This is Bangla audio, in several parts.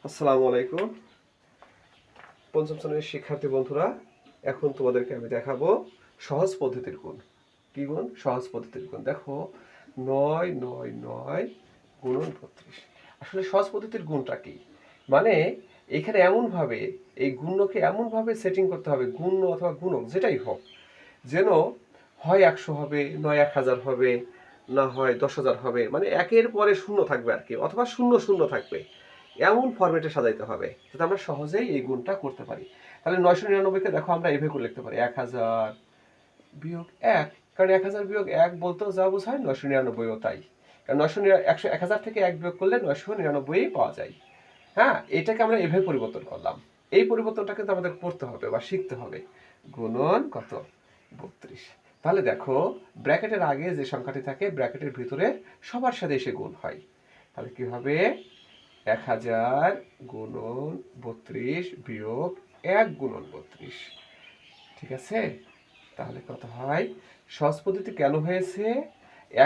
আসসালামু আলাইকুম পঞ্চম শ্রেণীর শিক্ষার্থী বন্ধুরা, এখন তোমাদেরকে আমি দেখাবো সহজ পদ্ধতির গুণ। কি গুণ? সহজ পদ্ধতির গুণ। দেখো, 9 9 9 গুণন 32। আসলে সহজ পদ্ধতির গুণটা কি? মানে এখানে এমনভাবে এই গুণকে এমনভাবে সেটিং করতে হবে, গুণ অথবা গুণক যেটাই হোক, যেন হয় 100 হবে, নয় 1000 হবে, না হয় 10,000 হবে, মানে একের পরে শূন্য থাকবে আর কি, অথবা শূন্য শূন্য থাকবে, এমন ফরম্যাটে সাজাইতে হবে যাতে আমরা সহজেই এই গুণটা করতে পারি। তাহলে 999কে দেখো আমরা এভাবে করে লিখতে পারি 1000 বিয়োগ 1, কারণ 1000 বিয়োগ 1 বলতেও যা বোঝায় 999ও তাই, কারণ 1000 থেকে 1 বিয়োগ করলে 999 পাওয়া যায়। হ্যাঁ, এটাকে আমরা এভাবে পরিবর্তন করলাম। এই পরিবর্তনটা কিন্তু আমাদের পড়তে হবে বা শিখতে হবে। গুণন কত? 32। তাহলে দেখো, ব্র্যাকেটের আগে যে সংখ্যাটি থাকে ব্র্যাকেটের ভিতরে সবার সাথে এসে গুণ হয়। তাহলে কি হবে? 1000 গুণন 32 বিয়োগ 1 গুণন 32। ঠিক আছে? তাহলে কত হয়? সহজ পদ্ধতি কেন হয়েছে?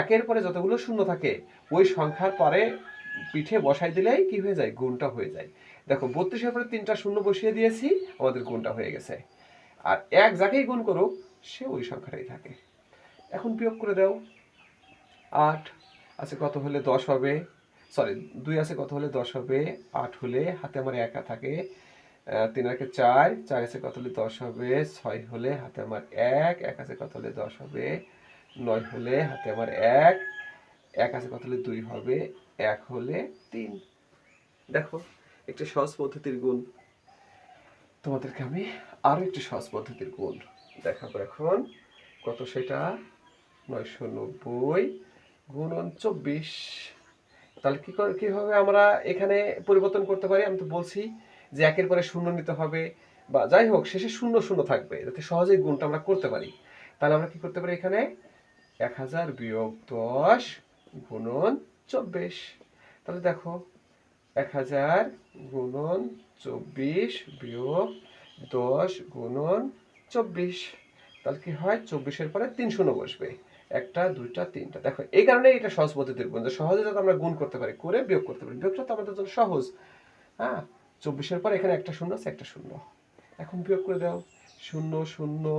একের পরে যতগুলো শূন্য থাকে ওই সংখ্যার পরে পিঠে বসাই দিলেই কি হয়ে যায়? গুণটা হয়ে যায়। দেখো, 32-এর পরে 3টা শূন্য বসিয়ে দিয়েছি, আমাদের গুণটা হয়ে গেছে। আর এক যাকেই গুণ করুক সে ওই সংখ্যাটাই থাকে। এখন বিয়োগ করে দাও। 8 আছে কত হলে 10 হবে? সরি, 2 আছে কত হলে 10 হবে? 8 হলে হাতে আমার একা থাকে, 3 আর 4, 4 আছে কত হলে 10 হবে? 6 হলে হাতে আমার 1, 1 আছে কত হলে 10 হবে? 9 হলে হাতে আমার 1, 1 আছে কত হলে 2 হবে? 1 হলে 3। দেখো, একটি সহজ পদ্ধতির গুণ। তোমাদেরকে আমি আরো একটি সহজ পদ্ধতির গুণ দেখাবো এখন। কত সেটা? 990 গুণন 24। তাহলে কিভাবে আমরা এখানে পরিবর্তন করতে পারি? আমি তো বলছি যে একের পরে শূন্য নিতে হবে, বা যাই হোক শেষে শূন্য শূন্য থাকবে যাতে সহজেই গুণটা আমরা করতে পারি। তাহলে আমরা কি করতে পারি এখানে? 1000 বিয়োগ 10 গুণন 24। তাহলে দেখো, 1000 গুণন 24 বিয়োগ 10 গুণন 24। তাহলে কি হয়? 24-এর পরে 3 শূন্য বসবে, একটা দুইটা তিনটা। দেখো, এই কারণেই এটা সহজ পদ্ধতির গুণ, যে সহজে যাতে আমরা গুণ করতে পারি, করে বিয়োগ করতে পারি। বিয়োগটা তো আমাদের জন্য সহজ। হ্যাঁ, 24-এর পরে এখানে একটা শূন্য আছে, একটা শূন্য। এখন বিয়োগ করে দাও। 0 0,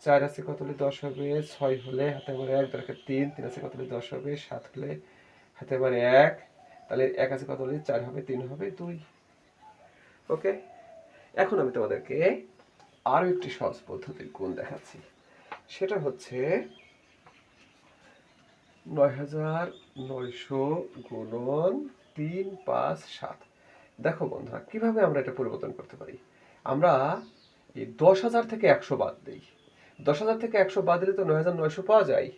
4 আছে কত হলে 10 হবে? 6 হলে হাতে আমার 1, দরকার 3, 3 আছে কত হলে 10 হবে? 7 হলে হাতে আমার 1, তাহলে 1 আছে কত হলে 4 হবে? 3 হবে 2। ওকে, এখন আমি তোমাদেরকে আরো একটি সহজ পদ্ধতির গুণ দেখাচ্ছি। সেটা হচ্ছে 9900 গুণন 3 5 7। দেখো বন্ধুরা, কিভাবে আমরা এটা পরিবর্তন করতে পারি? আমরা এই 10,000 থেকে 100 বাদ দিই। 10,000 থেকে 100 বাদ দিলে তো 9900 পাওয়া যায়।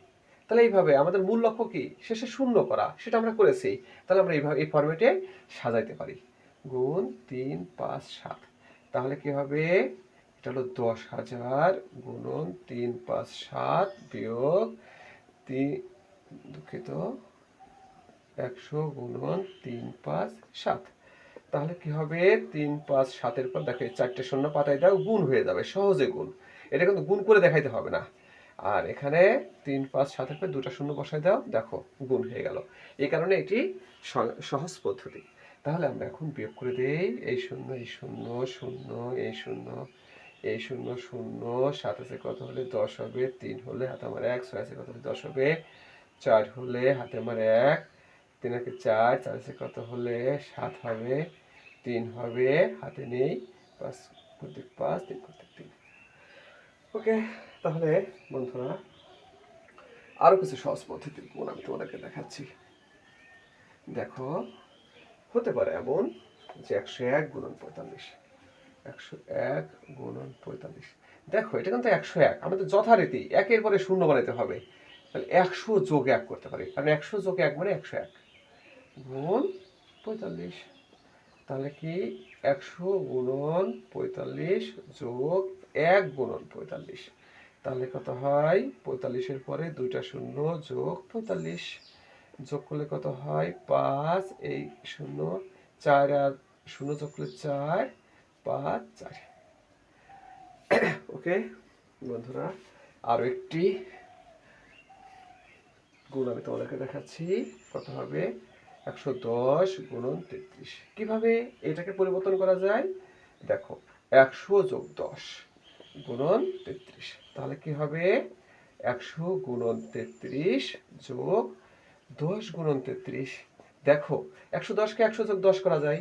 তাহলে এইভাবে আমাদের মূল লক্ষ্য কি? শেষে শূন্য করা, সেটা আমরা করেছি। তাহলে আমরা এইভাবে এই ফরম্যাটে সাজাইতে পারি। গুণ 3 5 7। তাহলে কি হবে? এটা হলো 10,000 গুণন 3 5 7 বিয়োগ 3, দুঃখিত, 100 গুণন 3 5 7। তাহলে কি হবে? 3 5 7-এর পর দেখো 4টে শূন্য পাতায় দাও, গুণ হয়ে যাবে, সহজে গুণ। এটা কিন্তু গুণ করে দেখাইতে হবে না। আর এখানে 3 5 7-এর পর 2টা শূন্য বসায় দাও, দেখো গুণ হয়ে গেল। এই কারণে এটি সহজ পদ্ধতি। তাহলে আমরা এখন বিয়োগ করে দেই। এই শূন্য, এই শূন্য, শূন্য, এই শূন্য, এই শূন্য, শূন্য। 7 আছে কত হলে 10 হবে? 3 হলে হাতে আমার 1, 6 আছে কত হলে 10 হবে? 4 হলে হাতে আমার 1, 3 একে 4, 4 আছে কত হলে 7 হবে? 3 হবে, হাতে নেই, 5 কর্তৃক 5, 3 কর্তৃক 3। ওকে, তাহলে বন্ধুরা আরো কিছু সহজ পদ্ধতির গুণ আমি তোমাদেরকে দেখাচ্ছি। দেখো, হতে পারে এমন যে 101 গুণন 45। 101 গুণন 45। দেখো, এটা কিন্তু 101, আমাদের যথারীতি একের পরে শূন্য বানাইতে হবে। তাহলে 100 যোগ 1 করতে পারি, কারণ 100 যোগ 1 মানে 101 গুণ 45। তাহলে কি? 100 গুণন 45 যোগ 1 গুণন 45। তাহলে কত হয়? 45-এর পরে 2টা শূন্য যোগ 45। যোগ করলে কত হয়? 5, এই শূন্য, 4 আর শূন্য যোগ করলে 4, 5 4। ওকে বন্ধুরা, আরো একটি গুণ আমি তোমাদেরকে দেখাচ্ছি। কত হবে? 110 গুণন 33। কিভাবে এটাকে পরিবর্তন করা যায়? দেখো 100 যোগ 10 গুণন 33, তাহলে কি হবে? 100 গুণন 33 যোগ 10 গুণন 33। দেখো 110কে 100 যোগ 10 করা যায়,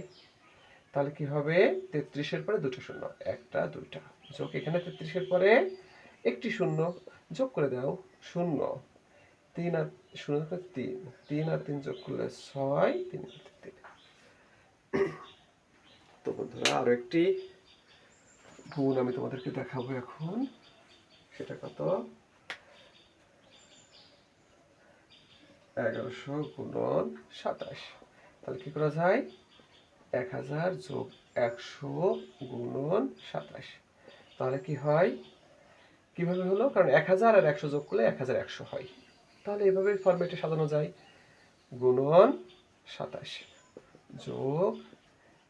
তাহলে কি হবে? 33-এর পরে দুটো শূন্য, একটা দুইটা, যোগ এখানে 33-এর পরে একটি শূন্য, যোগ করে দাও শূন্য, 3 আর শূন্য 3, 3 আর 3 যোগ করলে 6, 3 আর 3। তো বন্ধুরা আরো একটি গুণ আমি তোমাদেরকে দেখাবো এখন। সেটা কত? 1100 গুণন 27। তাহলে কি করা যায়? 1000 যোগ 100 গুণন 27। তাহলে কি হয়? কিভাবে হলো? কারণ 1000 আর 100 যোগ করলে 1100 হয়। তাহলে এভাবে ফরম্যাটে সাজানো যায়, গুণন 27 যোগ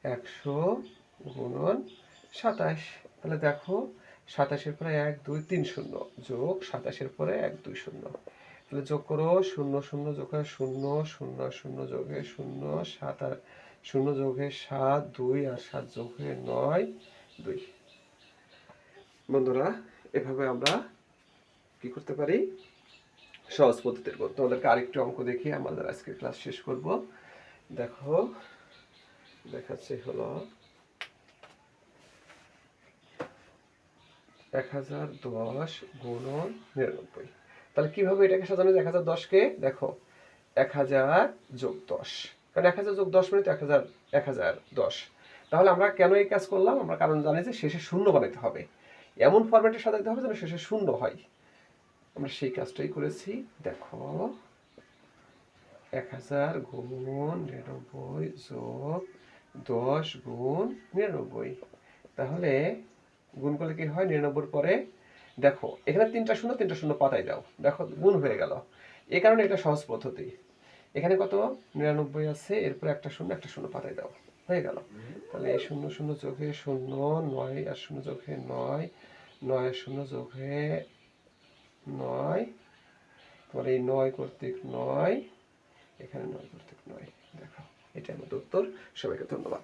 100 গুণন 27। তাহলে দেখো 27-এর পরে 1 2 3 শূন্য, যোগ 27-এর পরে 1 2 শূন্য, তাহলে যোগ করো, শূন্য শূন্য যোগে শূন্য, শূন্য শূন্য যোগে শূন্য, 7 আর শূন্য যোগে 7, 2 আর 7 যোগে 9, 2। বন্ধুরা এভাবে আমরা কি করতে পারি? সহজ পদ্ধতির গুণ। তোমাদেরকে আরেকটু অঙ্ক দেখিয়ে আমাদের আজকের ক্লাস শেষ করব। দেখো দেখাচ্ছি হলো 1010 গুণন 99। তাহলে কিভাবে এটাকে সাজানো যায়? 1010কে দেখো 1000 যোগ 10, কারণ 1000 যোগ 10 মানে তো 1010। তাহলে আমরা কেন এই কাজ করলাম? আমরা কারণ জানি যে শেষে শূন্য বানাইতে হবে, এমন ফরম্যাটে সাজাতে হবে যেন শেষে শূন্য হয়। আমরা সেই কাজটাই করেছি। দেখো 1000 গুণ 99 যোগ 10 গুণ 99, তাহলে গুণ করলে কি হয়? 99-এর পরে দেখো এখানে 3টা শূন্য 3টা শূন্য পাতায় দাও, দেখো গুণ হয়ে গেল। এই কারণে এটা সহজ পদ্ধতি। এখানে কত? 99 আছে, এরপর একটা শূন্য পাতায় দাও, হয়ে গেল। তাহলে এই শূন্য শূন্য যোগে শূন্য, 9 আর শূন্য যোগে 9, 9 আর শূন্য যোগে 9, তোমার এই 9 কর্তৃক 9, এখানে 9 কর্তৃক 9। দেখো এটাই আমাদের উত্তর। সবাইকে ধন্যবাদ।